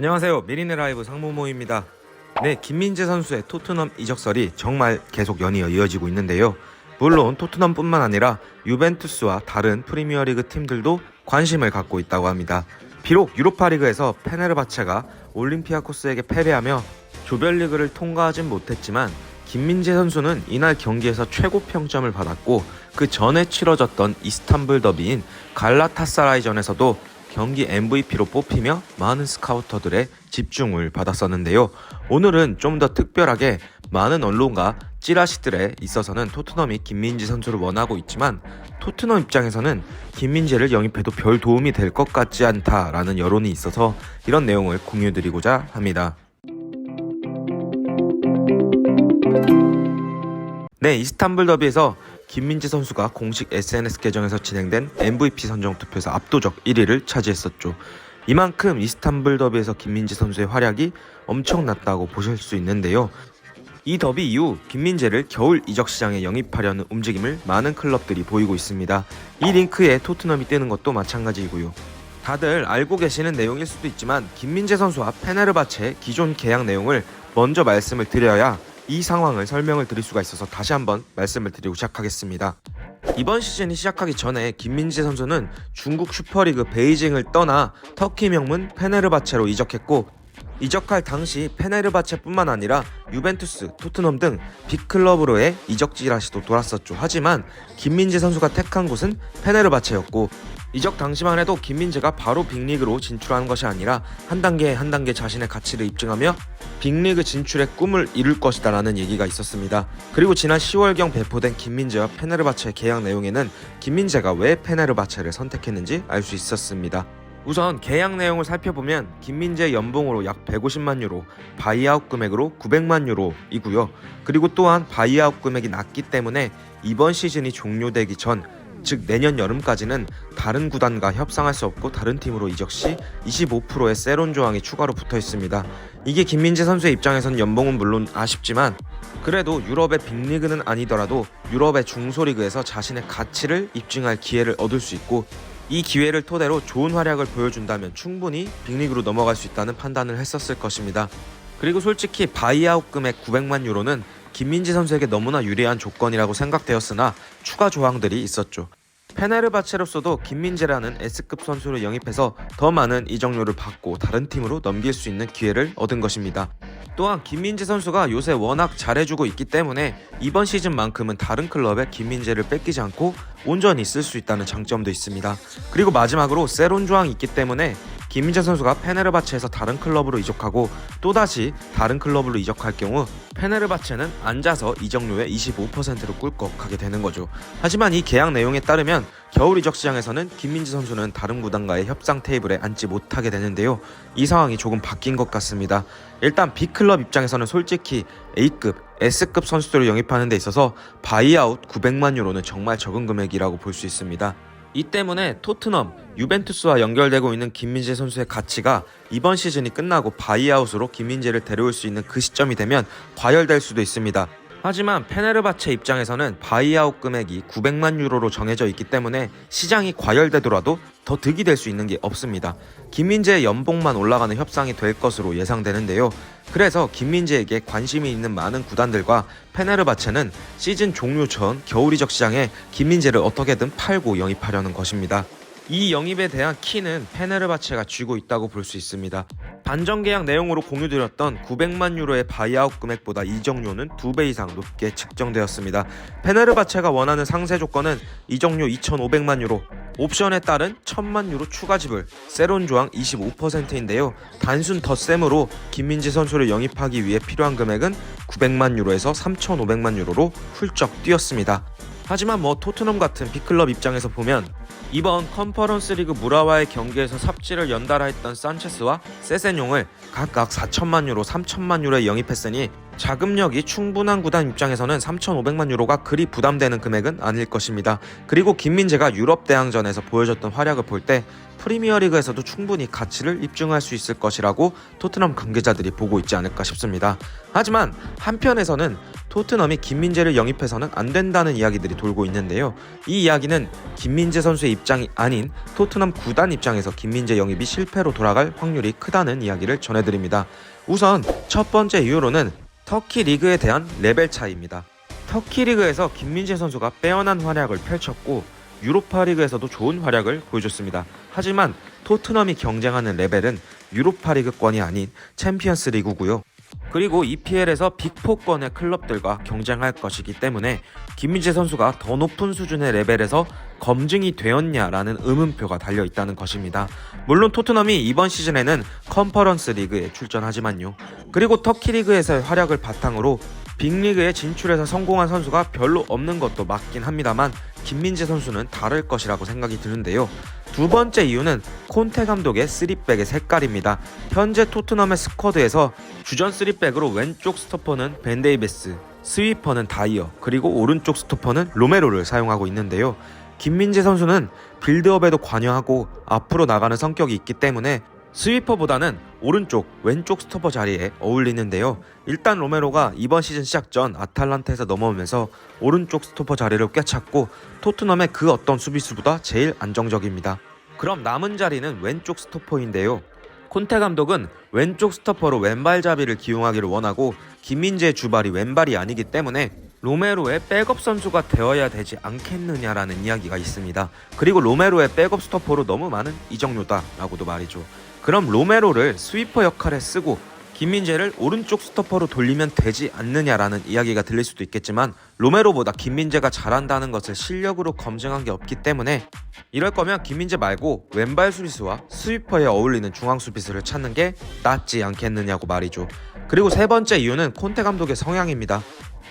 안녕하세요. 미리네 라이브 상무모입니다. 네, 김민재 선수의 토트넘 이적설이 정말 계속 연이어 이어지고 있는데요. 물론 토트넘뿐만 아니라 유벤투스와 다른 프리미어리그 팀들도 관심을 갖고 있다고 합니다. 비록 유로파리그에서 페네르바체가 올림피아코스에게 패배하며 조별리그를 통과하진 못했지만 김민재 선수는 이날 경기에서 최고 평점을 받았고 그 전에 치러졌던 이스탄불 더비인 갈라타사라이전에서도 경기 MVP로 뽑히며 많은 스카우터들의 집중을 받았었는데요. 오늘은 좀 더 특별하게 많은 언론과 찌라시들에 있어서는 토트넘이 김민재 선수를 원하고 있지만 토트넘 입장에서는 김민재를 영입해도 별 도움이 될 것 같지 않다라는 여론이 있어서 이런 내용을 공유드리고자 합니다. 네, 이스탄불 더비에서 김민재 선수가 공식 SNS 계정에서 진행된 MVP 선정 투표에서 압도적 1위를 차지했었죠. 이만큼 이스탄불 더비에서 김민재 선수의 활약이 엄청났다고 보실 수 있는데요. 이 더비 이후 김민재를 겨울 이적 시장에 영입하려는 움직임을 많은 클럽들이 보이고 있습니다. 이 링크에 토트넘이 뜨는 것도 마찬가지이고요. 다들 알고 계시는 내용일 수도 있지만 김민재 선수와 페네르바체의 기존 계약 내용을 먼저 말씀을 드려야 이 상황을 설명을 드릴 수가 있어서 다시 한번 말씀을 드리고 시작하겠습니다. 이번 시즌이 시작하기 전에 김민재 선수는 중국 슈퍼리그 베이징을 떠나 터키 명문 페네르바체로 이적했고 이적할 당시 페네르바체뿐만 아니라 유벤투스, 토트넘 등 빅클럽으로의 이적 찌라시도 돌았었죠. 하지만 김민재 선수가 택한 곳은 페네르바체였고 이적 당시만 해도 김민재가 바로 빅리그로 진출하는 것이 아니라 한 단계 한 단계 자신의 가치를 입증하며 빅리그 진출의 꿈을 이룰 것이다 라는 얘기가 있었습니다. 그리고 지난 10월경 배포된 김민재와 페네르바체의 계약 내용에는 김민재가 왜 페네르바체를 선택했는지 알 수 있었습니다. 우선 계약 내용을 살펴보면 김민재 연봉으로 약 150만 유로, 바이아웃 금액으로 900만 유로이고요. 그리고 또한 바이아웃 금액이 낮기 때문에 이번 시즌이 종료되기 전 즉 내년 여름까지는 다른 구단과 협상할 수 없고 다른 팀으로 이적 시 25%의 세론 조항이 추가로 붙어 있습니다. 이게 김민재 선수의 입장에선 연봉은 물론 아쉽지만 그래도 유럽의 빅리그는 아니더라도 유럽의 중소리그에서 자신의 가치를 입증할 기회를 얻을 수 있고 이 기회를 토대로 좋은 활약을 보여준다면 충분히 빅리그로 넘어갈 수 있다는 판단을 했었을 것입니다. 그리고 솔직히 바이아웃 금액 900만 유로는 김민재 선수에게 너무나 유리한 조건이라고 생각되었으나 추가 조항들이 있었죠. 페네르바체로서도 김민재라는 S급 선수를 영입해서 더 많은 이적료를 받고 다른 팀으로 넘길 수 있는 기회를 얻은 것입니다. 또한 김민재 선수가 요새 워낙 잘해주고 있기 때문에 이번 시즌만큼은 다른 클럽에 김민재를 뺏기지 않고 온전히 쓸 수 있다는 장점도 있습니다. 그리고 마지막으로 세론 조항이 있기 때문에 김민재 선수가 페네르바체에서 다른 클럽으로 이적하고 또다시 다른 클럽으로 이적할 경우 페네르바체는 앉아서 이적료의 25%를 꿀꺽하게 되는 거죠. 하지만 이 계약 내용에 따르면 겨울 이적 시장에서는 김민재 선수는 다른 구단과의 협상 테이블에 앉지 못하게 되는데요. 이 상황이 조금 바뀐 것 같습니다. 일단 B클럽 입장에서는 솔직히 A급, S급 선수들을 영입하는 데 있어서 바이아웃 900만 유로는 정말 적은 금액이라고 볼 수 있습니다. 이 때문에 토트넘, 유벤투스와 연결되고 있는 김민재 선수의 가치가 이번 시즌이 끝나고 바이아웃으로 김민재를 데려올 수 있는 그 시점이 되면 과열될 수도 있습니다. 하지만 페네르바체 입장에서는 바이아웃 금액이 900만 유로로 정해져 있기 때문에 시장이 과열되더라도 더 득이 될 수 있는 게 없습니다. 김민재의 연봉만 올라가는 협상이 될 것으로 예상되는데요. 그래서 김민재에게 관심이 있는 많은 구단들과 페네르바체는 시즌 종료 전 겨울 이적 시장에 김민재를 어떻게든 팔고 영입하려는 것입니다. 이 영입에 대한 키는 페네르바체가 쥐고 있다고 볼 수 있습니다. 반전 계약 내용으로 공유드렸던 900만 유로의 바이아웃 금액보다 이적료는 2배 이상 높게 측정되었습니다. 페네르바체가 원하는 상세 조건은 이적료 2,500만 유로, 옵션에 따른 1,000만 유로 추가 지불, 세론 조항 25%인데요. 단순 덧셈으로 김민재 선수를 영입하기 위해 필요한 금액은 900만 유로에서 3,500만 유로로 훌쩍 뛰었습니다. 하지만 토트넘 같은 B클럽 입장에서 보면 이번 컨퍼런스 리그 무라와의 경기에서 삽질을 연달아 했던 산체스와 세세뇽을 각각 4천만 유로, 3천만 유로에 영입했으니 자금력이 충분한 구단 입장에서는 3,500만 유로가 그리 부담되는 금액은 아닐 것입니다. 그리고 김민재가 유럽 대항전에서 보여줬던 활약을 볼 때 프리미어리그에서도 충분히 가치를 입증할 수 있을 것이라고 토트넘 관계자들이 보고 있지 않을까 싶습니다. 하지만 한편에서는 토트넘이 김민재를 영입해서는 안 된다는 이야기들이 돌고 있는데요. 이 이야기는 김민재 선수의 입장이 아닌 토트넘 구단 입장에서 김민재 영입이 실패로 돌아갈 확률이 크다는 이야기를 전해드립니다. 우선 첫 번째 이유로는 터키 리그에 대한 레벨 차이입니다. 터키 리그에서 김민재 선수가 빼어난 활약을 펼쳤고 유로파 리그에서도 좋은 활약을 보여줬습니다. 하지만 토트넘이 경쟁하는 레벨은 유로파 리그권이 아닌 챔피언스 리그고요. 그리고 EPL에서 빅4권의 클럽들과 경쟁할 것이기 때문에 김민재 선수가 더 높은 수준의 레벨에서 검증이 되었냐라는 의문표가 달려있다는 것입니다. 물론 토트넘이 이번 시즌에는 컨퍼런스 리그에 출전하지만요. 그리고 터키 리그에서의 활약을 바탕으로 빅리그에 진출해서 성공한 선수가 별로 없는 것도 맞긴 합니다만 김민재 선수는 다를 것이라고 생각이 드는데요. 두 번째 이유는 콘테 감독의 3백의 색깔입니다. 현재 토트넘의 스쿼드에서 주전 3백으로 왼쪽 스토퍼는 벤 데이비스, 스위퍼는 다이어, 그리고 오른쪽 스토퍼는 로메로를 사용하고 있는데요. 김민재 선수는 빌드업에도 관여하고 앞으로 나가는 성격이 있기 때문에 스위퍼보다는 오른쪽, 왼쪽 스토퍼 자리에 어울리는데요. 일단 로메로가 이번 시즌 시작 전 아탈란타에서 넘어오면서 오른쪽 스토퍼 자리를 꿰찼고 토트넘의 그 어떤 수비수보다 제일 안정적입니다. 그럼 남은 자리는 왼쪽 스토퍼인데요. 콘테 감독은 왼쪽 스토퍼로 왼발잡이를 기용하기를 원하고 김민재의 주발이 왼발이 아니기 때문에 로메로의 백업 선수가 되어야 되지 않겠느냐라는 이야기가 있습니다. 그리고 로메로의 백업 스토퍼로 너무 많은 이적료다라고도 말이죠. 그럼 로메로를 스위퍼 역할에 쓰고 김민재를 오른쪽 스토퍼로 돌리면 되지 않느냐라는 이야기가 들릴 수도 있겠지만 로메로보다 김민재가 잘한다는 것을 실력으로 검증한 게 없기 때문에 이럴 거면 김민재 말고 왼발 수비수와 스위퍼에 어울리는 중앙 수비수를 찾는 게 낫지 않겠느냐고 말이죠. 그리고 세 번째 이유는 콘테 감독의 성향입니다.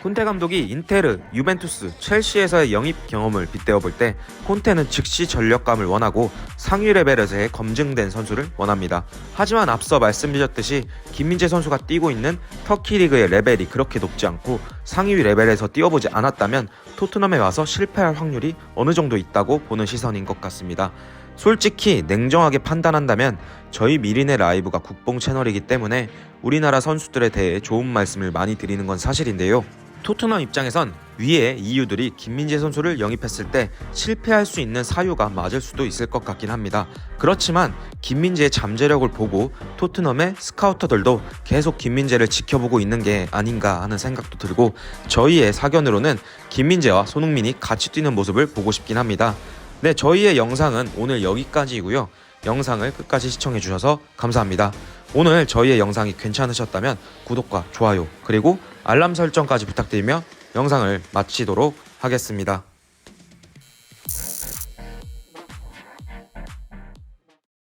콘테 감독이 인테르, 유벤투스, 첼시에서의 영입 경험을 빗대어 볼 때 콘테는 즉시 전력감을 원하고 상위 레벨에서의 검증된 선수를 원합니다. 하지만 앞서 말씀드렸듯이 김민재 선수가 뛰고 있는 터키 리그의 레벨이 그렇게 높지 않고 상위 레벨에서 뛰어보지 않았다면 토트넘에 와서 실패할 확률이 어느 정도 있다고 보는 시선인 것 같습니다. 솔직히 냉정하게 판단한다면 저희 미리네 라이브가 국뽕 채널이기 때문에 우리나라 선수들에 대해 좋은 말씀을 많이 드리는 건 사실인데요. 토트넘 입장에선 위의 이유들이 김민재 선수를 영입했을 때 실패할 수 있는 사유가 맞을 수도 있을 것 같긴 합니다. 그렇지만 김민재의 잠재력을 보고 토트넘의 스카우터들도 계속 김민재를 지켜보고 있는 게 아닌가 하는 생각도 들고 저희의 사견으로는 김민재와 손흥민이 같이 뛰는 모습을 보고 싶긴 합니다. 네, 저희의 영상은 오늘 여기까지이고요. 영상을 끝까지 시청해주셔서 감사합니다. 오늘 저희의 영상이 괜찮으셨다면 구독과 좋아요 그리고 알람 설정까지 부탁드리며 영상을 마치도록 하겠습니다.